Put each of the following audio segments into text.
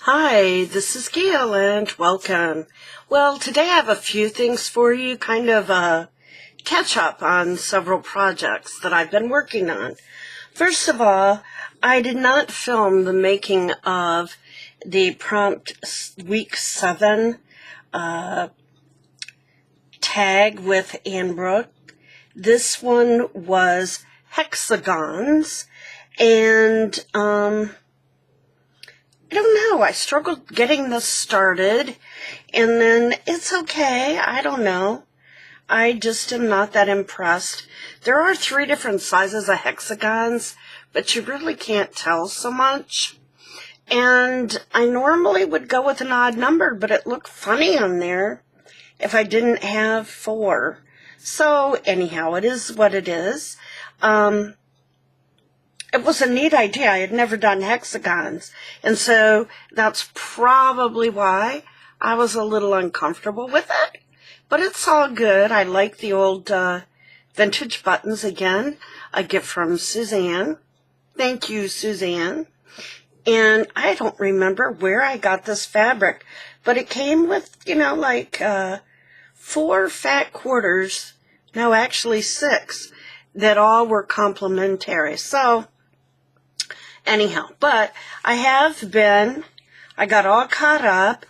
Hi, this is Gail and welcome. Well, today I have a few things for you, kind of catch up on several projects that I've been working on. First of all, I did not film the making of the Prompt Week 7 tag with Ann Brooke. This one was Hexagons, and I don't know, I struggled getting this started, and then it's okay, I don't know. I just am not that impressed. There are 3 different sizes of hexagons, but you really can't tell so much. And I normally would go with an odd number, but it looked funny on there if I didn't have 4. So anyhow, it is what it is. It was a neat idea. I had never done hexagons, and so that's probably why I was a little uncomfortable with it. But it's all good. I like the old vintage buttons again. A gift from Suzanne. Thank you, Suzanne. And I don't remember where I got this fabric, but it came with, 4 fat quarters. No, actually 6, that all were complimentary. So anyhow, but I got all caught up,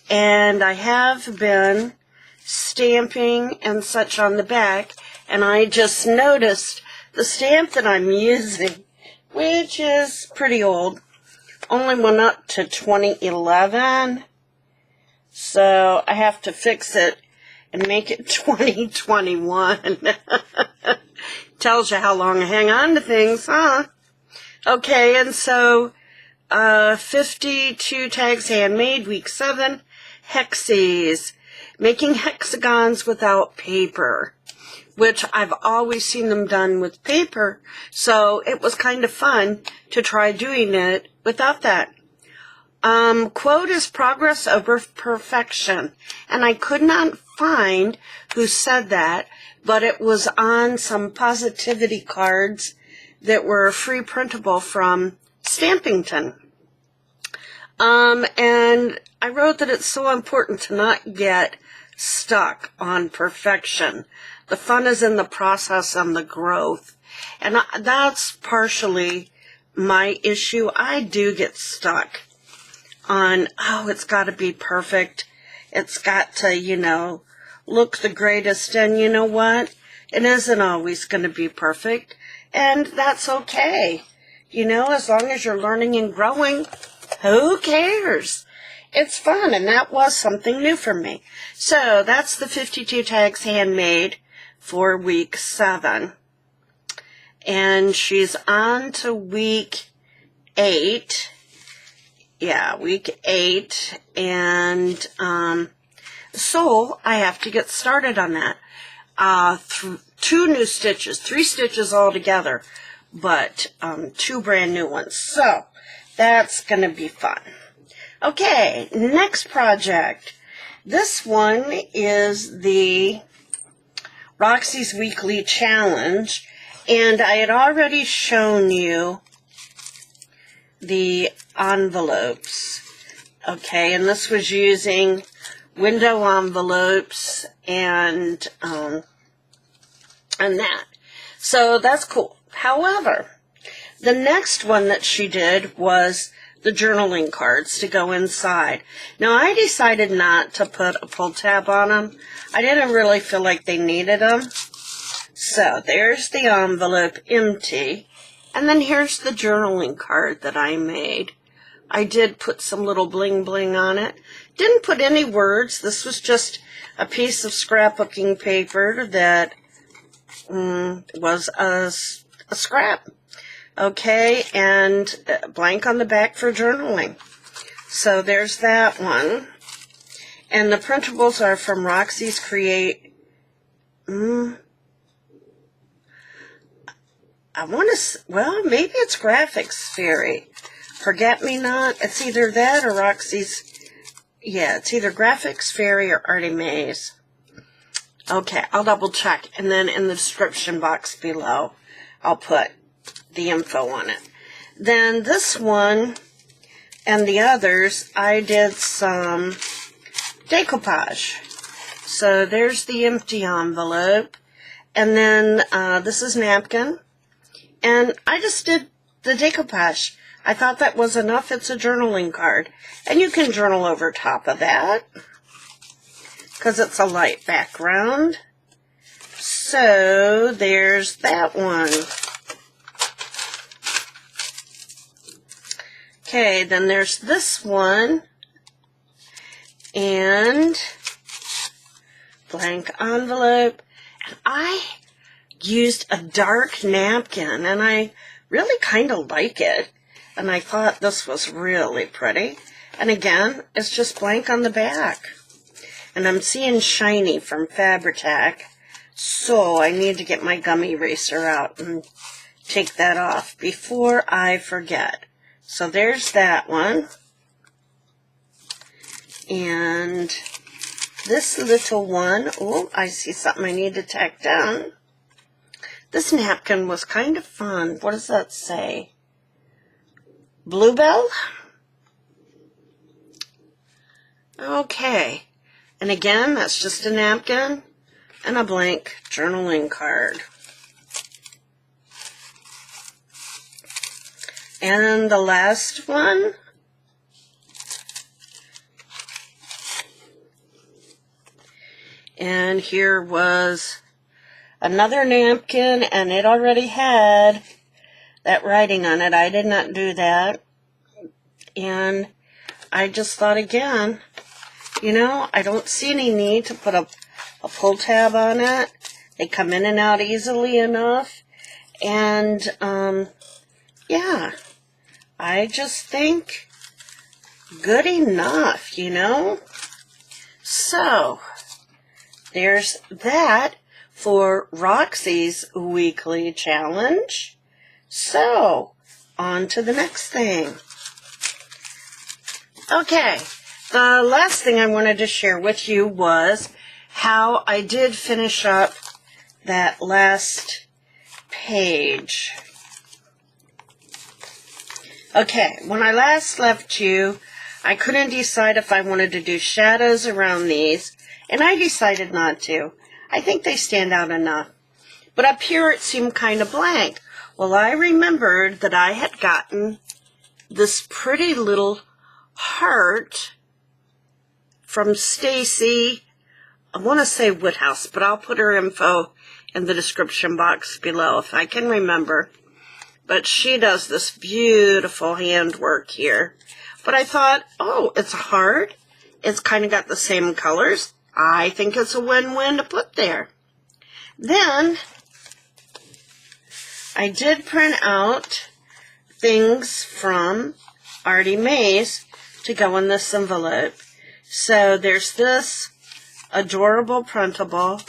and I have been stamping and such on the back, and I just noticed the stamp that I'm using, which is pretty old, only went up to 2011, so I have to fix it and make it 2021. Tells you how long I hang on to things, huh? Okay, and so 52 tags handmade, week 7, hexies, making hexagons without paper, which I've always seen them done with paper, so it was kind of fun to try doing it without that. Quote is progress over perfection, and I could not find who said that, but it was on some positivity cards that were free printable from Stampington. And I wrote that it's so important to not get stuck on perfection. The fun is in the process and the growth. And that's partially my issue. I do get stuck on, it's got to be perfect. It's got to, look the greatest. And you know what? It isn't always going to be perfect. And that's okay. As long as you're learning and growing, who cares? It's fun, and that was something new for me. So that's the 52 tags handmade for week 7. And she's on to week 8. Yeah, week 8. And so I have to get started on that. 2 new stitches, 3 stitches altogether, but 2 brand new ones. So that's going to be fun. Okay, next project. This one is the Roxy's Weekly Challenge, and I had already shown you the envelopes. Okay, and this was using window envelopes and that. So that's cool. However, the next one that she did was the journaling cards to go inside. Now, I decided not to put a pull tab on them. I didn't really feel like they needed them. So there's the envelope empty. And then here's the journaling card that I made. I did put some little bling bling on it. Didn't put any words. This was just a piece of scrapbooking paper that was a scrap. Okay, and blank on the back for journaling. So there's that one. And the printables are from Roxy's Create. Maybe it's Graphics Fairy. Forget Me Not. It's either that or Roxy's. Yeah, it's either Graphics Fairy or Artie Mays. Okay, I'll double check. And then in the description box below, I'll put the info on it. Then this one and the others, I did some decoupage. So there's the empty envelope, and then this is napkin, and I just did the decoupage. I thought that was enough. It's a journaling card, and you can journal over top of that because it's a light background. So there's that one. Okay, then there's this one, and blank envelope. And I used a dark napkin, and I really kind of like it. And I thought this was really pretty. And again, it's just blank on the back. And I'm seeing shiny from Fabri-Tac, so I need to get my gum eraser out and take that off before I forget. So there's that one. And this little one, oh, I see something I need to tack down. This napkin was kind of fun. What does that say? Bluebell? Okay. And again, that's just a napkin and a blank journaling card. And the last one, and here was another napkin, and it already had that writing on it. I did not do that. And I just thought again, you know, I don't see any need to put a pull tab on it. They come in and out easily enough. And, yeah, I just think good enough, you know. So, there's that for Roxy's weekly challenge. So, on to the next thing. Okay, the last thing I wanted to share with you was how I did finish up that last page. Okay, when I last left you, I couldn't decide if I wanted to do shadows around these, and I decided not to. I think they stand out enough. But up here it seemed kind of blank. Well, I remembered that I had gotten this pretty little heart from Stacy. I want to say Woodhouse, but I'll put her info in the description box below if I can remember. But she does this beautiful handwork here. But I thought, oh, it's a heart. It's kind of got the same colors. I think it's a win-win to put there. Then I did print out things from Artie Mays to go in this envelope. So there's this adorable printable,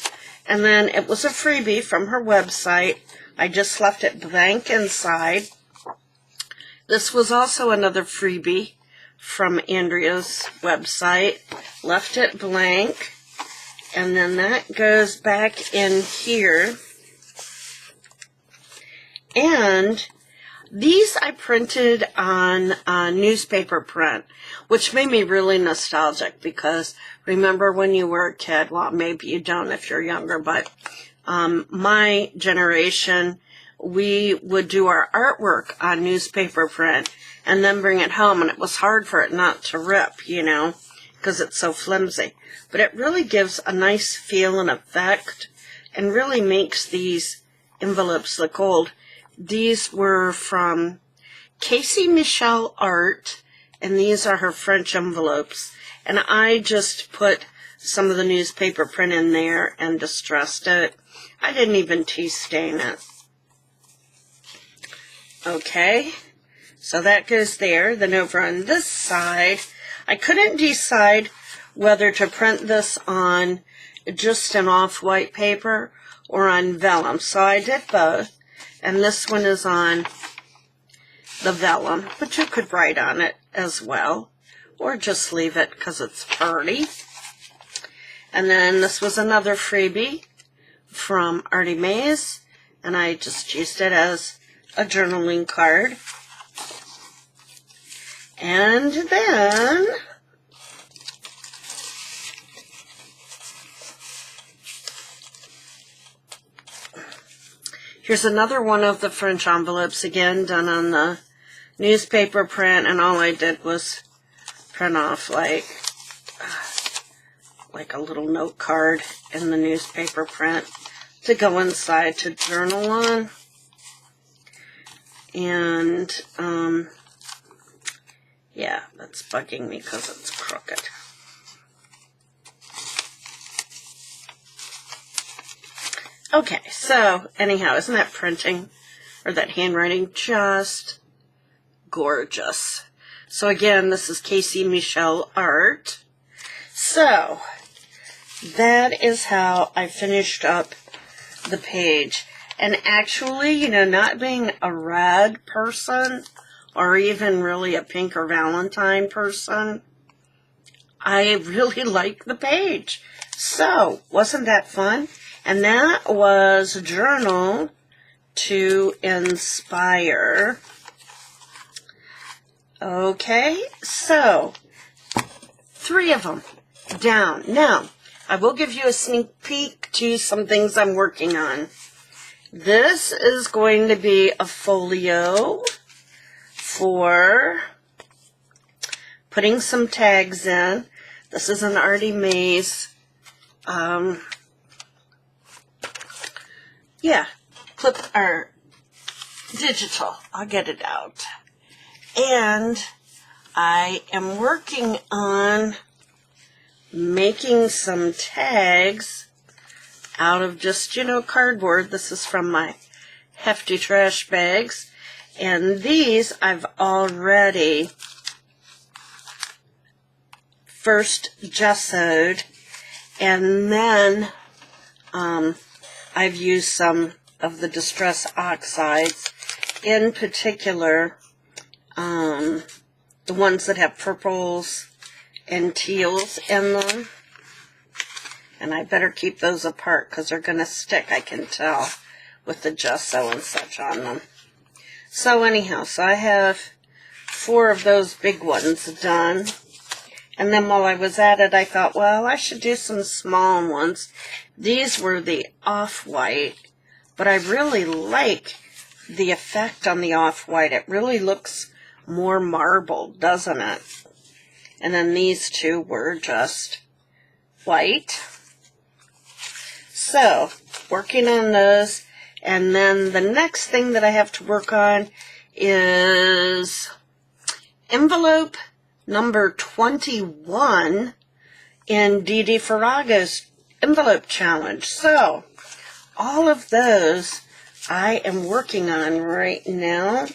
and then it was a freebie from her website. I just left it blank inside. This was also another freebie from Andrea's website. Left it blank. And then that goes back in here. And these I printed on newspaper print, which made me really nostalgic because remember when you were a kid, well, maybe you don't if you're younger, but my generation, we would do our artwork on newspaper print and then bring it home, and it was hard for it not to rip, you know, because it's so flimsy. But it really gives a nice feel and effect and really makes these envelopes look old. These were from Casey Michelle Art, and these are her French envelopes. And I just put some of the newspaper print in there and distressed it. I didn't even tea stain it. Okay, so that goes there. Then over on this side, I couldn't decide whether to print this on just an off-white paper or on vellum. So I did both. And this one is on the vellum, but you could write on it as well, or just leave it because it's pretty. And then this was another freebie from Artie Mays, and I just used it as a journaling card. And then here's another one of the French envelopes, again done on the newspaper print, and all I did was print off like a little note card in the newspaper print to go inside to journal on. And yeah, that's bugging me because it's crooked. Okay, so anyhow, isn't that printing or that handwriting just gorgeous? So again, this is Casey Michelle art. So that is how I finished up the page. And actually, you know, not being a red person or even really a pink or Valentine person, I really like the page. So, wasn't that fun? And that was Journal to Inspire. Okay, so 3 of them down. Now, I will give you a sneak peek to some things I'm working on. This is going to be a folio for putting some tags in. This is an Artie Mays, clip or digital. I'll get it out. And I am working on making some tags out of just, you know, cardboard. This is from my hefty trash bags. And these I've already first gessoed, and then I've used some of the Distress Oxides, in particular the ones that have purples and teals in them. And I better keep those apart because they're going to stick, I can tell, with the gesso and such on them. So anyhow, so I have 4 of those big ones done. And then while I was at it, I thought, well, I should do some small ones. These were the off-white, but I really like the effect on the off-white. It really looks more marble, doesn't it? And then these 2 were just white. So, working on those. And then the next thing that I have to work on is envelope number 21 in Didi Farrago's envelope challenge. So, all of those I am working on right now,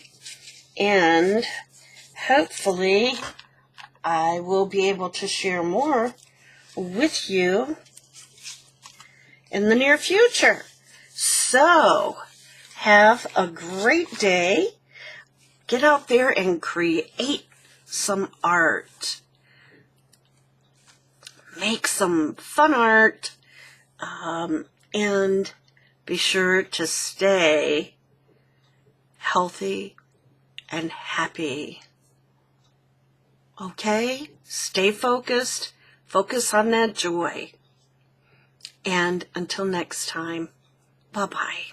and hopefully I will be able to share more with you in the near future. So, have a great day. Get out there and create some art. Make some fun art, and be sure to stay healthy and happy. Okay? Stay focused. Focus on that joy. And until next time, bye-bye.